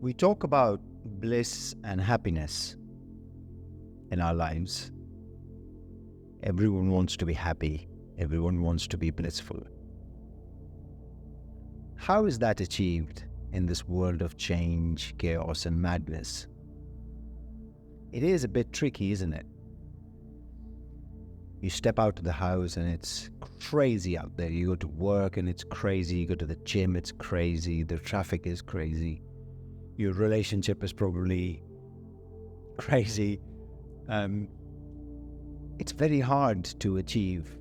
We talk about bliss and happiness in our lives. Everyone wants to be happy. Everyone wants to be blissful. How is that achieved in this world of change, chaos, and madness? It is a bit tricky, isn't it? You step out of the house and it's crazy out there. You go to work and it's crazy. You go to the gym, it's crazy. The traffic is crazy. Your relationship is probably crazy. It's very hard to achieve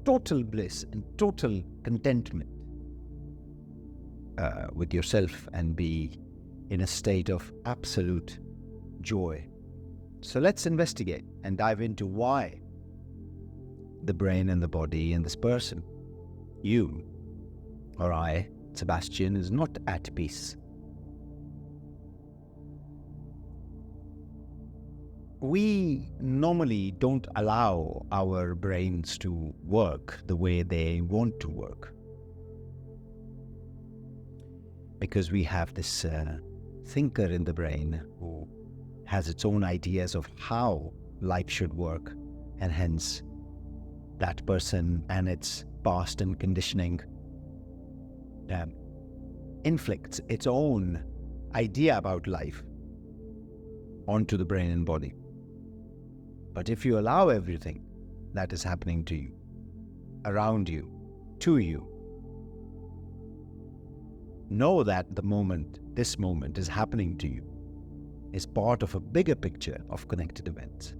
total bliss and total contentment with yourself and be in a state of absolute joy. So let's investigate and dive into why the brain and the body and this person, you or I, Sebastian, is not at peace. We normally don't allow our brains to work the way they want to work because we have this thinker in the brain who has its own ideas of how life should work, and hence that person and its past and conditioning inflicts its own idea about life onto the brain and body. But if you allow everything that is happening to you, around you, to you, know that this moment is happening to you, is part of a bigger picture of connected events.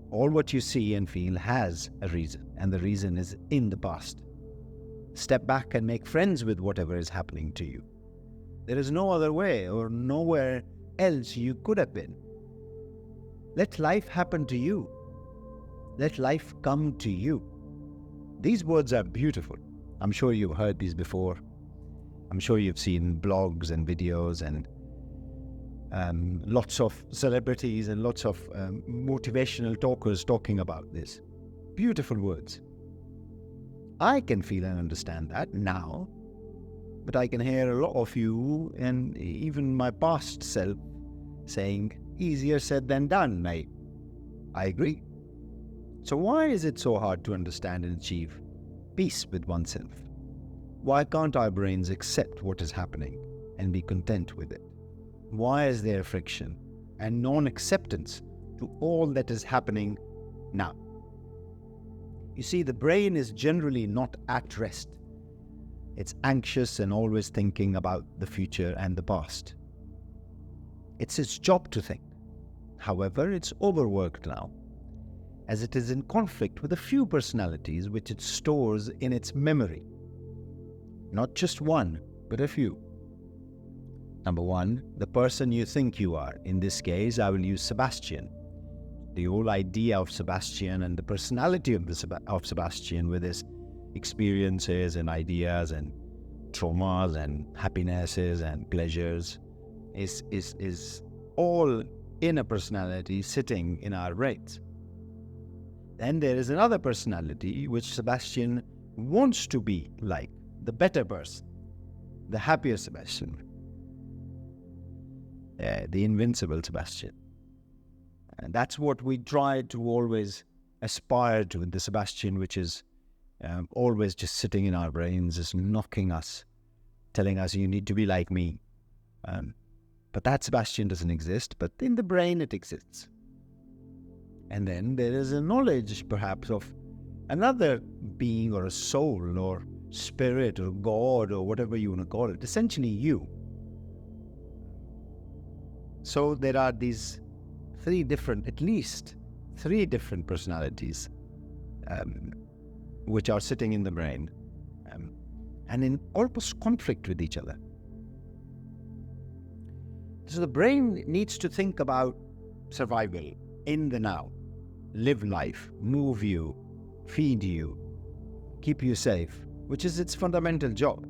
All what you see and feel has a reason, and the reason is in the past. Step back and make friends with whatever is happening to you. There is no other way or nowhere else you could have been. Let life happen to you. Let life come to you. These words are beautiful. I'm sure you've heard these before. I'm sure you've seen blogs and videos and lots of celebrities and lots of motivational talkers talking about this. Beautiful words. I can feel and understand that now, but I can hear a lot of you and even my past self saying, easier said than done, mate. I agree. So why is it so hard to understand and achieve peace with oneself? Why can't our brains accept what is happening and be content with it? Why is there friction and non-acceptance to all that is happening now? You see, the brain is generally not at rest. It's anxious and always thinking about the future and the past. It's its job to think. However, it's overworked now, as it is in conflict with a few personalities which it stores in its memory. Not just one, but a few. Number one, the person you think you are. In this case, I will use Sebastian. The whole idea of Sebastian and the personality of Sebastian with his experiences and ideas and traumas and happinesses and pleasures is all in a personality sitting in our brains. Then there is another personality which Sebastian wants to be like, the better person, the happier Sebastian, the invincible Sebastian. And that's what we try to always aspire to, the Sebastian which is always just sitting in our brains, just knocking us, telling us you need to be like me. But that Sebastian doesn't exist, but in the brain it exists. And then there is a knowledge perhaps of another being or a soul or spirit or God or whatever you want to call it, essentially you. So there are these at least three different personalities which are sitting in the brain and in almost conflict with each other. So the brain needs to think about survival in the now, live life, move you, feed you, keep you safe, which is its fundamental job.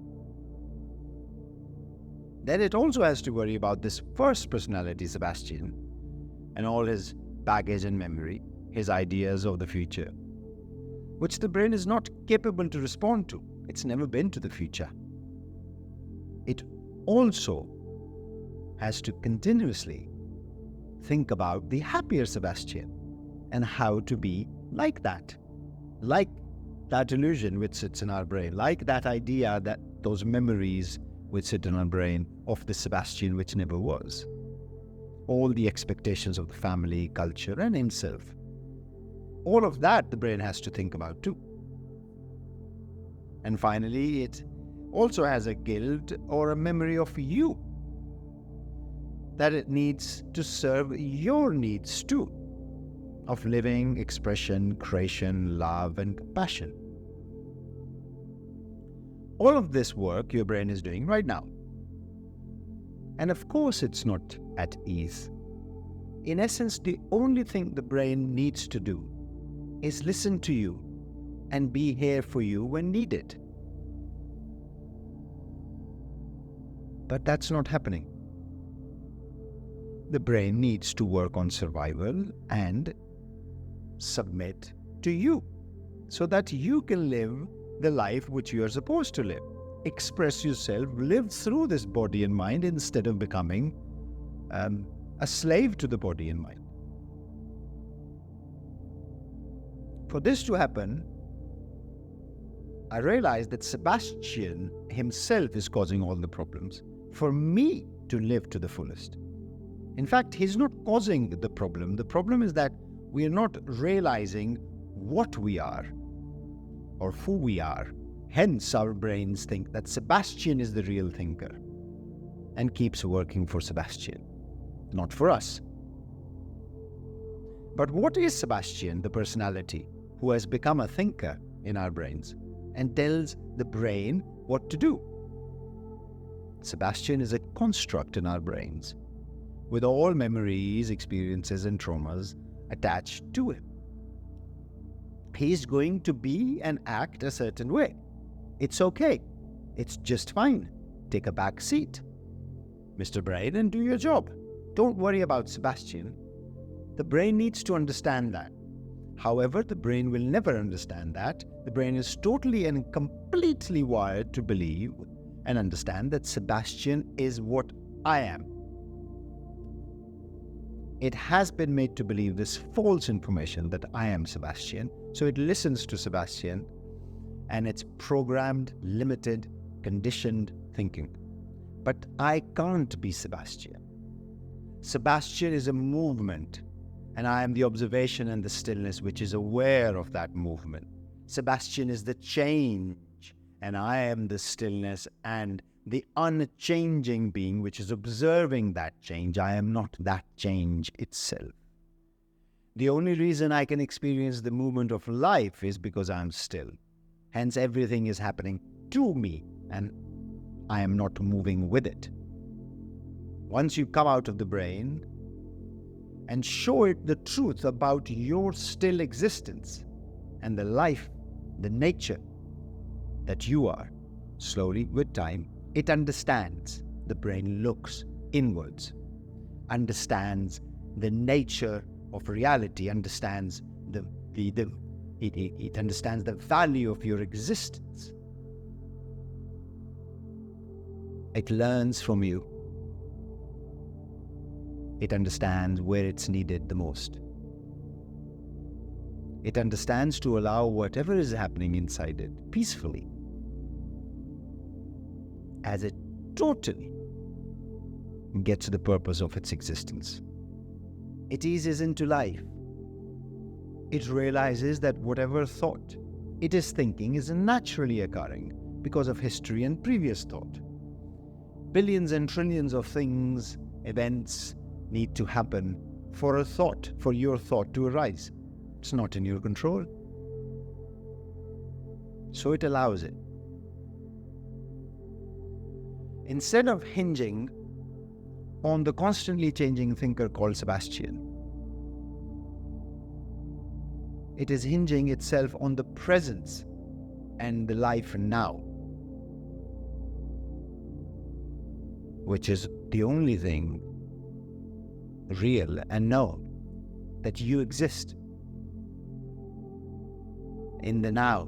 Then it also has to worry about this first personality, Sebastian, and all his baggage and memory, his ideas of the future, which the brain is not capable to respond to. It's never been to the future. It also has to continuously think about the happier Sebastian and how to be like that illusion which sits in our brain, like that idea, that those memories which sit in our brain of the Sebastian which never was. All the expectations of the family, culture, and himself. All of that the brain has to think about too. And finally, it also has a guilt or a memory of you, that it needs to serve your needs too, of living, expression, creation, love, and compassion. All of this work your brain is doing right now. And of course it's not at ease. In essence, the only thing the brain needs to do is listen to you and be here for you when needed. But that's not happening. The brain needs to work on survival and submit to you so that you can live the life which you are supposed to live. Express yourself, live through this body and mind instead of becoming a slave to the body and mind. For this to happen, I realized that Sebastian himself is causing all the problems for me to live to the fullest. In fact, he's not causing the problem. The problem is that we are not realizing what we are or who we are. Hence, our brains think that Sebastian is the real thinker and keeps working for Sebastian, not for us. But what is Sebastian, the personality, who has become a thinker in our brains and tells the brain what to do? Sebastian is a construct in our brains, with all memories, experiences, and traumas attached to him. He's going to be and act a certain way. It's okay. It's just fine. Take a back seat, Mr. Brain, and do your job. Don't worry about Sebastian. The brain needs to understand that. However, the brain will never understand that. The brain is totally and completely wired to believe and understand that Sebastian is what I am. It has been made to believe this false information that I am Sebastian, so it listens to Sebastian, and it's programmed, limited, conditioned thinking. But I can't be Sebastian. Sebastian is a movement, and I am the observation and the stillness which is aware of that movement. Sebastian is the change, and I am the stillness and the unchanging being which is observing that change. I am not that change itself. The only reason I can experience the movement of life is because I am still. Hence, everything is happening to me, and I am not moving with it. Once you come out of the brain and show it the truth about your still existence and the life, the nature that you are, slowly, with time, it understands. The brain looks inwards, understands the nature of reality, understands it understands the value of your existence. It learns from you. It understands where it's needed the most. It understands to allow whatever is happening inside it peacefully, as it totally gets the purpose of its existence. It eases into life. It realizes that whatever thought it is thinking is naturally occurring because of history and previous thought. Billions and trillions of things, events need to happen for your thought to arise. It's not in your control. So it allows it. Instead of hinging on the constantly changing thinker called Sebastian, it is hinging itself on the presence and the life now, which is the only thing real and known, that you exist in the now.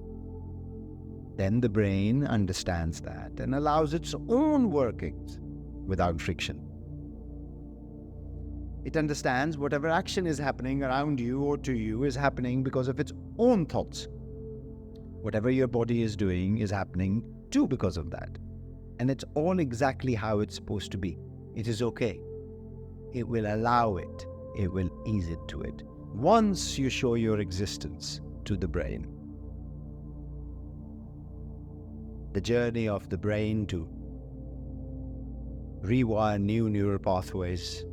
Then the brain understands that and allows its own workings without friction. It understands whatever action is happening around you or to you is happening because of its own thoughts. Whatever your body is doing is happening too because of that. And it's all exactly how it's supposed to be. It is okay. It will allow it. It will ease it to it. Once you show your existence to the brain, the journey of the brain to rewire new neural pathways,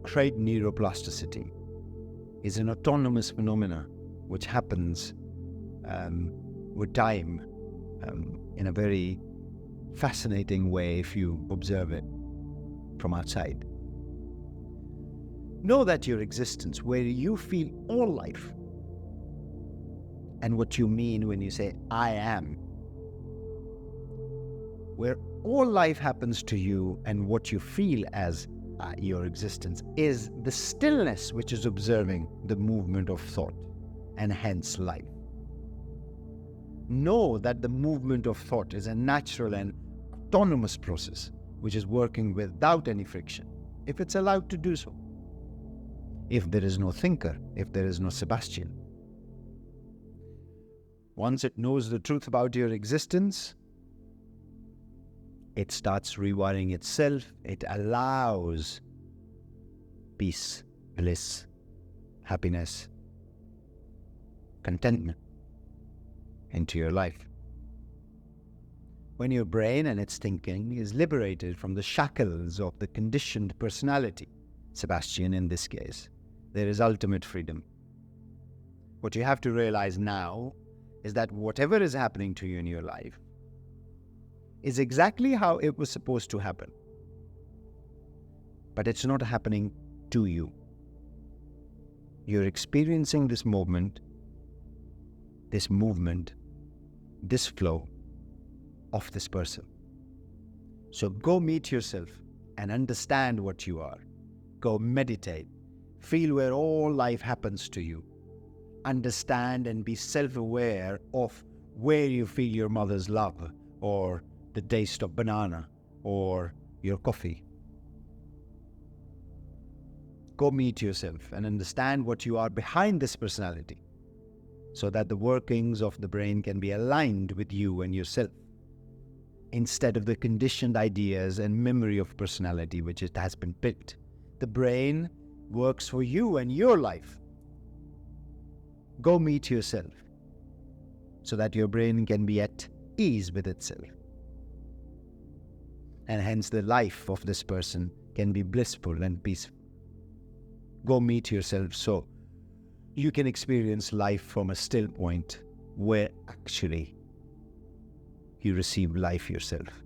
create neuroplasticity, is an autonomous phenomena which happens with time in a very fascinating way if you observe it from outside. Know that your existence, where you feel all life, and what you mean when you say, I am, where all life happens to you and what you feel as your existence, is the stillness which is observing the movement of thought and hence life. Know that the movement of thought is a natural and autonomous process which is working without any friction, if it's allowed to do so. If there is no thinker, if there is no Sebastian. Once it knows the truth about your existence, it starts rewiring itself. It allows peace, bliss, happiness, contentment into your life. When your brain and its thinking is liberated from the shackles of the conditioned personality, Sebastian in this case, there is ultimate freedom. What you have to realize now is that whatever is happening to you in your life is exactly how it was supposed to happen. But it's not happening to you. You're experiencing this movement, this flow of this person. So go meet yourself and understand what you are. Go meditate. Feel where all life happens to you. Understand and be self-aware of where you feel your mother's love, or the taste of banana, or your coffee. Go meet yourself and understand what you are behind this personality, so that the workings of the brain can be aligned with you and yourself, instead of the conditioned ideas and memory of personality which it has been picked. The brain works for you and your life. Go meet yourself so that your brain can be at ease with itself. And hence the life of this person can be blissful and peaceful. Go meet yourself so you can experience life from a still point where actually you receive life yourself.